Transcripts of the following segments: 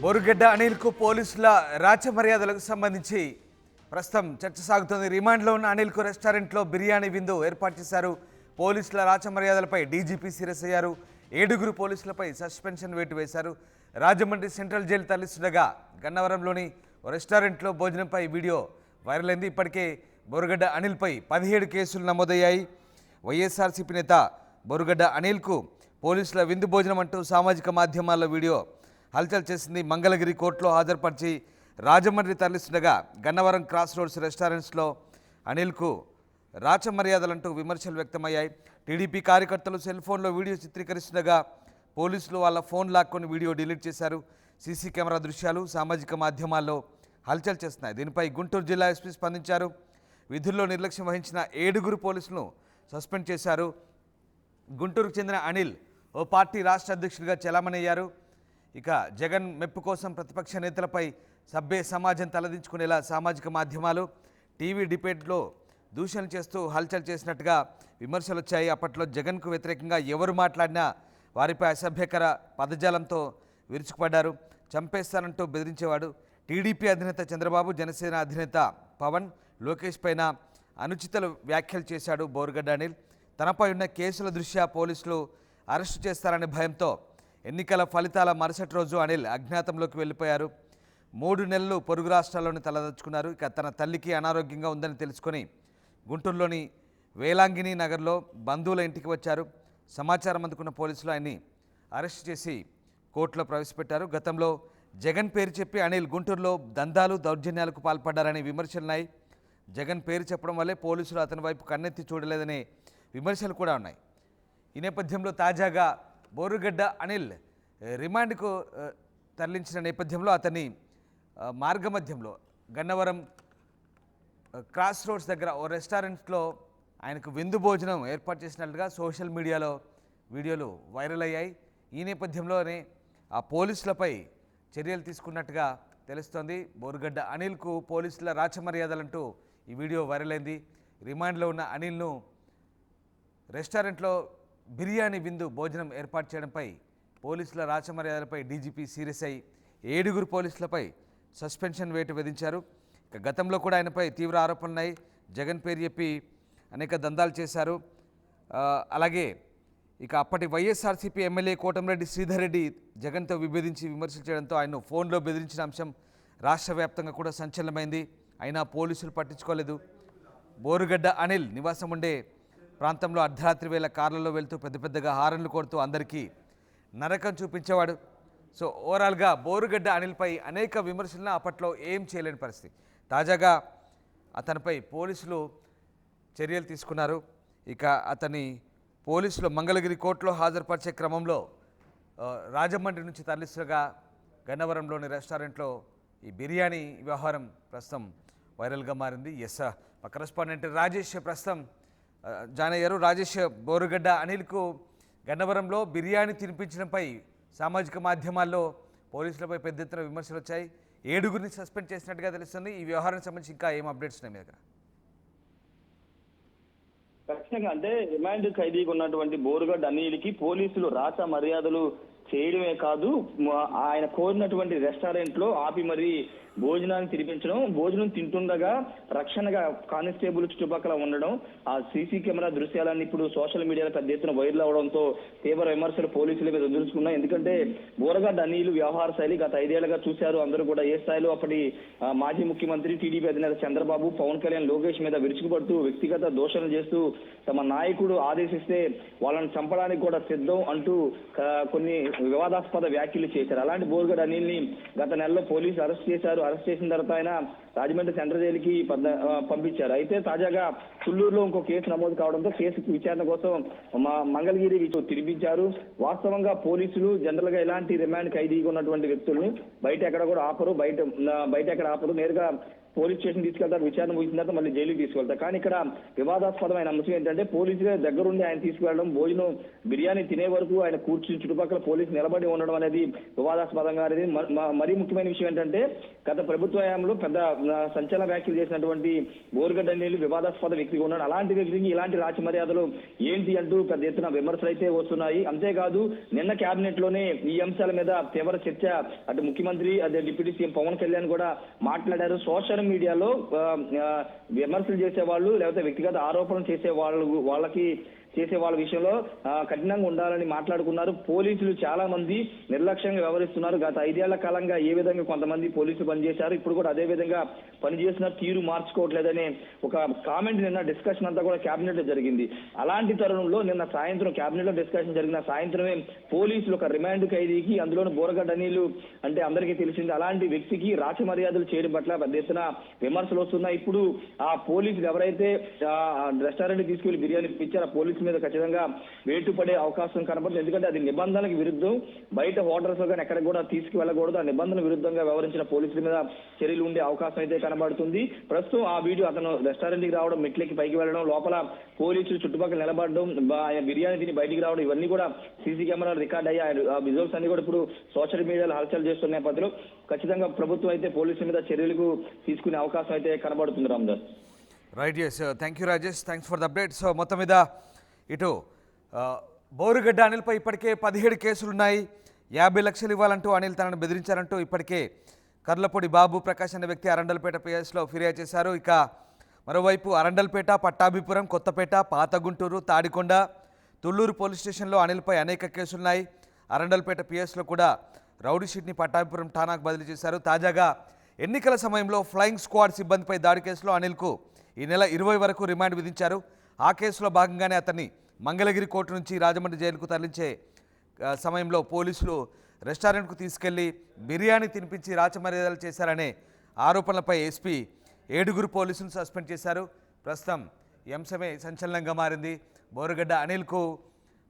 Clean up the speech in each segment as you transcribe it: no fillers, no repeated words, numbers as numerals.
బోరుగడ్డ అనిల్కు పోలీసుల రాచమర్యాదలకు సంబంధించి ప్రస్తుతం చర్చ సాగుతోంది. రిమాండ్లో ఉన్న అనిల్కు రెస్టారెంట్లో బిర్యానీ విందు ఏర్పాటు చేశారు. పోలీసుల రాచమర్యాదలపై డీజీపీ సీరియస్ అయ్యారు. 7 పోలీసులపై సస్పెన్షన్ వేటు వేశారు. రాజమండ్రి సెంట్రల్ జైలు తరలిస్తుండగా గన్నవరంలోని రెస్టారెంట్లో భోజనంపై వీడియో వైరల్ అయింది. ఇప్పటికే బోరుగడ్డ అనిల్పై 17 కేసులు నమోదయ్యాయి. వైఎస్ఆర్సీపీ నేత బోరుగడ్డ అనిల్కు పోలీసుల విందు భోజనం అంటూ సామాజిక మాధ్యమాల్లో వీడియో హల్చల్ చేసింది. మంగళగిరి కోర్టులో హాజరుపరిచి రాజమండ్రి తరలిస్తుండగా గన్నవరం క్రాస్ రోడ్స్ రెస్టారెంట్స్లో అనిల్కు రాచమర్యాదలంటూ విమర్శలు వ్యక్తమయ్యాయి. టీడీపీ కార్యకర్తలు సెల్ ఫోన్లో వీడియో చిత్రీకరిస్తుండగా పోలీసులు వాళ్ళ ఫోన్ లాక్కొని వీడియో డిలీట్ చేశారు. సీసీ కెమెరా దృశ్యాలు సామాజిక మాధ్యమాల్లో హల్చల్ చేస్తున్నాయి. దీనిపై గుంటూరు జిల్లా ఎస్పీ స్పందించారు. విధుల్లో నిర్లక్ష్యం వహించిన 7 పోలీసులను సస్పెండ్ చేశారు. గుంటూరుకు చెందిన అనిల్ ఓ పార్టీ రాష్ట్ర అధ్యక్షుడిగా చెలామణయ్యారు. ఇక జగన్ మెప్పు కోసం ప్రతిపక్ష నేతలపై సభ్య సమాజం తలదించుకునేలా సామాజిక మాధ్యమాలు టీవీ డిబేట్లో దూషణలు చేస్తూ హల్చల్ చేసినట్టుగా విమర్శలు వచ్చాయి. అప్పట్లో జగన్కు వ్యతిరేకంగా ఎవరు మాట్లాడినా వారిపై అసభ్యకర పదజాలంతో విరుచుకుపడ్డారు. చంపేస్తానంటూ బెదిరించేవాడు. టీడీపీ అధినేత చంద్రబాబు, జనసేన అధినేత పవన్, లోకేష్ పైన అనుచిత వ్యాఖ్యలు చేశాడు బోరుగడ్డ అనిల్. తనపై ఉన్న కేసుల దృష్ట్యా పోలీసులు అరెస్టు చేస్తారనే భయంతో ఎన్నికల ఫలితాల మరుసటి రోజు అనిల్ అజ్ఞాతంలోకి వెళ్ళిపోయారు. 3 నెలలు పొరుగు రాష్ట్రాల్లోనే తలదచ్చుకున్నారు. ఇక తన తల్లికి అనారోగ్యంగా ఉందని తెలుసుకొని గుంటూరులోని వేలాంగిణి నగర్లో బంధువుల ఇంటికి వచ్చారు. సమాచారం అందుకున్న పోలీసులు ఆయన్ని అరెస్ట్ చేసి కోర్టులో ప్రవేశపెట్టారు. గతంలో జగన్ పేరు చెప్పి అనిల్ గుంటూరులో దందాలు, దౌర్జన్యాలకు పాల్పడ్డారని విమర్శలున్నాయి. జగన్ పేరు చెప్పడం వల్లే పోలీసులు అతని వైపు కన్నెత్తి చూడలేదనే విమర్శలు కూడా ఉన్నాయి. ఈ నేపథ్యంలో తాజాగా బోరుగడ్డ అనిల్ రిమాండ్కు తరలించిన నేపథ్యంలో అతన్ని మార్గమధ్యంలో గన్నవరం క్రాస్ రోడ్స్ దగ్గర ఓ రెస్టారెంట్లో ఆయనకు విందు భోజనం ఏర్పాటు చేసినట్లుగా సోషల్ మీడియాలో వీడియోలు వైరల్ అయ్యాయి. ఈ నేపథ్యంలోనే ఆ పోలీసులపై చర్యలు తీసుకున్నట్టుగా తెలుస్తోంది. బోరుగడ్డ అనిల్కు పోలీసుల రాచమర్యాదలంటూ ఈ వీడియో వైరల్ అయింది. రిమాండ్లో ఉన్న అనిల్ను రెస్టారెంట్లో బిర్యానీ విందు భోజనం ఏర్పాటు చేయడంపై పోలీసుల రాచమర్యాదలపై డీజీపీ సీరియస్ అయి 7 పోలీసులపై సస్పెన్షన్ వేటు విధించారు. ఇక గతంలో కూడా ఆయనపై తీవ్ర ఆరోపణలున్నాయి. జగన్ పేరు చెప్పి అనేక దందాలు చేశారు. అలాగే ఇక అప్పటి వైఎస్ఆర్సీపీ ఎమ్మెల్యే కోటంరెడ్డి శ్రీధర్ రెడ్డి జగన్తో విభేదించి విమర్శలు చేయడంతో ఆయన ఫోన్లో బెదిరించిన అంశం రాష్ట్ర వ్యాప్తంగా కూడా సంచలనమైంది. అయినా పోలీసులు పట్టించుకోలేదు. బోరుగడ్డ అనిల్ నివాసం ఉండే ప్రాంతంలో అర్ధరాత్రి వేళ కార్లలో వెళ్తూ పెద్దగా హారన్లు కొడుతూ అందరికీ నరకం చూపించేవాడు. సో ఓవరాల్గా బోరుగడ్డ అనిల్పై అనేక విమర్శలను అప్పట్లో ఏం చేయలేని పరిస్థితి. తాజాగా అతనిపై పోలీసులు చర్యలు తీసుకున్నారు. ఇక అతని పోలీసులు మంగళగిరి కోర్టులో హాజరుపరిచే క్రమంలో రాజమండ్రి నుంచి తరలిస్తుగా గన్నవరంలోని రెస్టారెంట్లో ఈ బిర్యానీ వ్యవహారం ప్రస్తుతం వైరల్గా మారింది. మా కరెస్పాండెంట్ రాజేష్ ప్రస్తుతం జాయిన్ అయ్యారు. రాజేష్, బోరుగడ్డ అనిల్కు గన్నవరంలో బిర్యానీ తినిపించడంపై సామాజిక మాధ్యమాల్లో పోలీసులపై పెద్ద ఎత్తున విమర్శలు వచ్చాయి. 7 సస్పెండ్ చేసినట్టుగా తెలుస్తుంది. ఈ వ్యవహారానికి సంబంధించి ఇంకా ఏం అప్డేట్స్ ఉన్నాయి మీ దగ్గర? ఖచ్చితంగా అంటే రిమాండ్ ఖైదీగా ఉన్నటువంటి బోరుగడ్డ అనిల్కి పోలీసులు రాచ మర్యాదలు చేయడమే కాదు, ఆయన కోరినటువంటి రెస్టారెంట్ లో ఆపి మరి భోజనాన్ని తినిపించడం, భోజనం తింటుండగా రక్షణగా కానిస్టేబుల్ చుట్టుపక్కల ఉండడం, ఆ సీసీ కెమెరా దృశ్యాలన్నీ ఇప్పుడు సోషల్ మీడియాలో పెద్ద ఎత్తున వైరల్ అవడంతో తీవ్ర విమర్శలు పోలీసుల మీద ఎదుర్కొన్నాయి. ఎందుకంటే బోరుగడ్డ అనిల్ వ్యవహార శైలి గత 5 ఏళ్లుగా చూశారు అందరూ కూడా. ఏ స్థాయిలో అప్పటి మాజీ ముఖ్యమంత్రి టీడీపీ అధినేత చంద్రబాబు, పవన్ కళ్యాణ్, లోకేష్ మీద విరుచుకుపడుతూ వ్యక్తిగత దోషణలు చేస్తూ తమ నాయకుడు ఆదేశిస్తే వాళ్ళని చంపడానికి కూడా సిద్ధం అంటూ కొన్ని వివాదాస్పద వ్యాఖ్యలు చేశారు. అలాంటి బోరుగడ్డ అనిల్ ని గత నెలలో పోలీసులు అరెస్ట్ చేశారు. అరెస్ట్ చేసిన తర్వాత ఆయన రాజమండ్రి సెంట్రల్ జైలుకి పంపించారు. అయితే తాజాగా తుళ్లూరులో ఇంకో కేసు నమోదు కావడంతో కేసు విచారణ కోసం మంగళగిరి తిరిపించారు. వాస్తవంగా పోలీసులు జనరల్ గా ఇలాంటి రిమాండ్ ఖైదీగా ఉన్నటువంటి వ్యక్తుల్ని బయట ఎక్కడ కూడా ఆపరు, బయట ఎక్కడ ఆపరు. నేరుగా పోలీస్ స్టేషన్ తీసుకెళ్తారు, విచారణ ముగిసిన తర్వాత మళ్ళీ జైలుకి తీసుకెళ్తారు. కానీ ఇక్కడ వివాదాస్పదమైన అంశం ఏంటంటే పోలీసులే దగ్గరుండి ఆయన తీసుకువెళ్ళడం, భోజనం బిర్యానీ తినే వరకు ఆయన కూర్చుని చుట్టుపక్కల పోలీసు నిలబడి ఉండడం అనేది వివాదాస్పదంగా అనేది. మరీ ముఖ్యమైన విషయం ఏంటంటే గత ప్రభుత్వ హయాంలో పెద్ద సంచలన వ్యాఖ్యలు చేసినటువంటి బోరుగడ్డ అనిల్ వివాదాస్పద వ్యక్తిగా ఉన్నాడు. అలాంటి వ్యక్తికి ఇలాంటి రాచ మర్యాదలు ఏంటి అంటూ పెద్ద ఎత్తున విమర్శలు అయితే వస్తున్నాయి. అంతేకాదు నిన్న కేబినెట్ లోనే ఈ అంశాల మీద తీవ్ర చర్చ, అటు ముఖ్యమంత్రి అదే డిప్యూటీ సీఎం పవన్ కళ్యాణ్ కూడా మాట్లాడారు. సోషల్ మీడియాలో విమర్శలు చేసేవాళ్ళు లేకపోతే వ్యక్తిగత ఆరోపణలు చేసే వాళ్ళ విషయంలో కఠినంగా ఉండాలని మాట్లాడుకున్నారు. పోలీసులు చాలా మంది నిర్లక్ష్యంగా వ్యవహరిస్తున్నారు. గత 5 ఏళ్ల కాలంగా ఏ విధంగా కొంతమంది పోలీసులు పనిచేశారు, ఇప్పుడు కూడా అదే విధంగా పనిచేసిన తీరు మార్చుకోవట్లేదనే ఒక కామెంట్ నిన్న డిస్కషన్ అంతా కూడా కేబినెట్ లో జరిగింది. అలాంటి తరుణంలో నిన్న సాయంత్రం కేబినెట్ లో డిస్కషన్ జరిగిన సాయంత్రమే పోలీసులు ఒక రిమాండ్ ఖైదీకి, అందులోని బోరగడ్డ అనిల్ అంటే అందరికీ తెలిసింది, అలాంటి వ్యక్తికి రాచ మర్యాదలు చేయడం పట్ల పెద్ద ఎత్తున విమర్శలు వస్తున్నాయి. ఇప్పుడు ఆ పోలీసులు ఎవరైతే రెస్టారెంట్ తీసుకెళ్లి బిర్యానీ ఇచ్చారో ఆ పోలీసు మీద ఖచ్చితంగా వేటు పడే అవకాశం కనబడుతుంది. ఎందుకంటే అది నిబంధనలకు విరుద్ధం. బయట హోటల్స్ కానీ ఎక్కడికి కూడా తీసుకువెళ్ళకూడదు. ఆ నిబంధనల విరుద్ధంగా వ్యవహరించిన పోలీసుల మీద చర్యలు ఉండే అవకాశం అయితే కనబడుతుంది. ప్రస్తుతం ఆ వీడియో అతను రెస్టారెంట్ కి రావడం, మెట్లకి పైకి వెళ్ళడం, లోపల పోలీసులు చుట్టుపక్కల నిలబడడం, బిర్యానీ తిని బయటికి రావడం, ఇవన్నీ కూడా సీసీ కెమెరాలు రికార్డ్ అయ్యాయి. ఆ విజువల్స్ అన్ని కూడా ఇప్పుడు సోషల్ మీడియాలో హల్చల్ చేస్తున్న నేపథ్యంలో ఖచ్చితంగా ప్రభుత్వం అయితే పోలీసుల మీద చర్యలకు తీసుకునే అవకాశం అయితే కనబడుతుంది. Ramdas. Right, yes, thank you Rajesh, thanks for the update. So మొత్తం మీద ఇటు బోరుగడ్డ అనిల్పై ఇప్పటికే 17 కేసులున్నాయి. 50 లక్షలు ఇవ్వాలంటూ అనిల్ తనను బెదిరించారంటూ ఇప్పటికే కర్లపొడి బాబు ప్రకాష్ అనే వ్యక్తి అరండల్పేట పిఎస్లో ఫిర్యాదు చేశారు. ఇక మరోవైపు అరండల్పేట, పట్టాభిపురం, కొత్తపేట, పాత గుంటూరు, తాడికొండ, తుళ్ళూరు పోలీస్ స్టేషన్లో అనిల్పై అనేక కేసులున్నాయి. అరండల్పేట పిఎస్లో కూడా రౌడీ షీట్ని పట్టాభిపురం ఠానాకు బదిలీ చేశారు. తాజాగా ఎన్నికల సమయంలో ఫ్లయింగ్ స్క్వాడ్ సిబ్బందిపై దాడి కేసులో అనిల్కు ఈ నెల 20 వరకు రిమాండ్ విధించారు. ఆ కేసులో భాగంగానే అతన్ని మంగళగిరి కోర్టు నుంచి రాజమండ్రి జైలుకు తరలించే సమయంలో పోలీసులు రెస్టారెంట్కు తీసుకెళ్లి బిర్యానీ తినిపించి రాచమర్యాదలు చేశారనే ఆరోపణలపై ఎస్పీ 7 పోలీసులు సస్పెండ్ చేశారు. ప్రస్తుతం ఈ అంశమే సంచలనంగా మారింది. బోరుగడ్డ అనిల్కు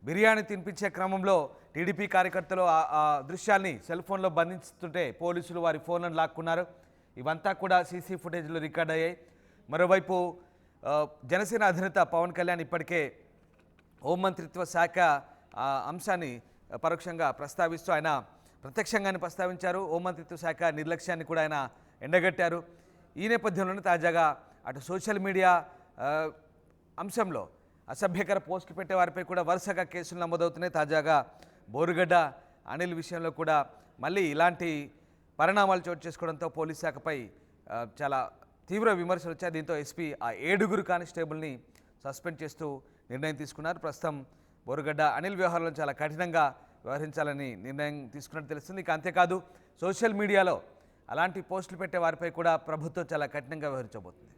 బిర్యానీ తినిపించే క్రమంలో టీడీపీ కార్యకర్తలు ఆ దృశ్యాల్ని సెల్ ఫోన్లో బంధిస్తుంటే పోలీసులు వారి ఫోన్లను లాక్కున్నారు. ఇవంతా కూడా సీసీ ఫుటేజ్లో రికార్డ్ అయ్యాయి. మరోవైపు జనసేన అధినేత పవన్ కళ్యాణ్ ఇప్పటికే హోంమంత్రిత్వ శాఖ అంశాన్ని పరోక్షంగా ప్రస్తావిస్తూ ఆయన ప్రత్యక్షంగానే ప్రస్తావించారు. హోంమంత్రిత్వ శాఖ నిర్లక్ష్యాన్ని కూడా ఆయన ఎండగట్టారు. ఈ నేపథ్యంలోనే తాజాగా అటు సోషల్ మీడియా అంశంలో అసభ్యకర పోస్టులు పెట్టే వారిపై కూడా వరుసగా కేసులు నమోదవుతున్నాయి. తాజాగా బోరుగడ్డ అనిల్ విషయంలో కూడా మళ్ళీ ఇలాంటి పరిణామాలు చోటు చేసుకోవడంతో పోలీస్ శాఖపై చాలా తీవ్ర విమర్శలు వచ్చాయి. దీంతో ఎస్పీ ఆ 7 కానిస్టేబుల్ని సస్పెండ్ చేస్తూ నిర్ణయం తీసుకున్నారు. ప్రస్తుతం బోరుగడ్డ అనిల్ వ్యవహారంలో చాలా కఠినంగా వ్యవహరించాలని నిర్ణయం తీసుకున్నట్టు తెలుస్తుంది. ఇక అంతేకాదు సోషల్ మీడియాలో అలాంటి పోస్టులు పెట్టే వారిపై కూడా ప్రభుత్వం చాలా కఠినంగా వ్యవహరించబోతుంది.